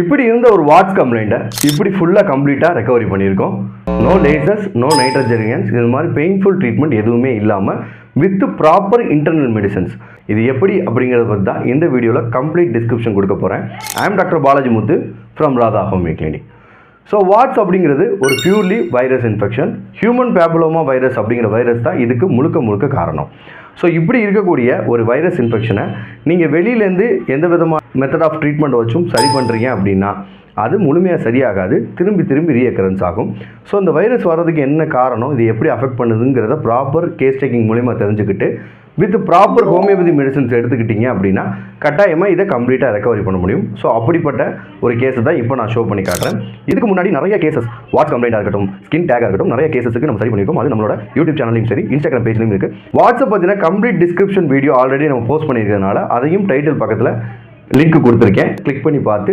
இப்படி இருந்த ஒரு வாட்ஸ் கம்ப்ளைண்ட்டை இப்படி ஃபுல்லாக கம்ப்ளீட்டாக ரெக்கவரி பண்ணியிருக்கோம். நோ லேசர்ஸ், நோ நைட்ரோஜெனியன்ஸ், இது மாதிரி பெயின்ஃபுல் ட்ரீட்மெண்ட் எதுவுமே இல்லாமல் வித் ப்ராப்பர் இன்டர்னல் மெடிசன்ஸ். இது எப்படி அப்படிங்கிறத பற்றி தான் இந்த வீடியோவில் கம்ப்ளீட் டிஸ்கிரிப்ஷன் கொடுக்க போகிறேன். I am doctor Balaji Muthu from Radha Homeo Clinic. So warts அப்படிங்கிறது ஒரு purely virus infection. Human papilloma virus அப்படிங்கிற வைரஸ் தான் இதுக்கு முழுக்க காரணம். ஸோ இப்படி இருக்கக்கூடிய ஒரு வைரஸ் இன்ஃபெக்ஷனை நீங்கள் வெளியிலேருந்து எந்த விதமான மெத்தட் ஆஃப் ட்ரீட்மெண்ட் வச்சும் சரி பண்ணுறீங்க அப்படின்னா அது முழுமையாக சரியாகாது, திரும்பி ரீஅக்கரன்ஸ் ஆகும். ஸோ இந்த வைரஸ் வர்றதுக்கு என்ன காரணம், இது எப்படி அஃபெக்ட் பண்ணுதுங்கிறத ப்ராப்பர் கேஸ் டேக்கிங் மூலிமா தெரிஞ்சுக்கிட்டு வித் ப்ராப்பர் ஹோமியோபதி மெடிசன்ஸ் எடுத்துக்கிட்டீங்க அப்படின்னா கட்டாயமாக இதை கம்ப்ளீட்டாக ரெக்கவரி பண்ண முடியும். ஸோ அப்படிப்பட்ட ஒரு கேஸை தான் இப்போ நான் ஷோ பண்ணி காட்டுறேன். இதுக்கு முன்னாடி நிறைய கேசஸ் வாட்ஸ் கம்ப்ளைண்டாக இருக்கட்டும், ஸ்கின் டேக்காக இருக்கட்டும், நிறைய கேஸஸுக்கு நம்ம சரி பண்ணியிருக்கோம். அது நம்மளோட யூடியூப் சேனலையும் சரி, இன்ஸ்டாகிராம் பேஜ்லையும் இருக்குது. வாட்ஸ்அப் பார்த்தீங்கன்னா கம்ப்ளீட் டிஸ்கிரிப்ஷன் வீடியோ ஆல்ரெடி நம்ம போஸ்ட் பண்ணியிருக்கிறதுனால அதையும் டைட்டில் பக்கத்தில் லிங்க் கொடுத்துருக்கேன். கிளிக் பண்ணி பார்த்து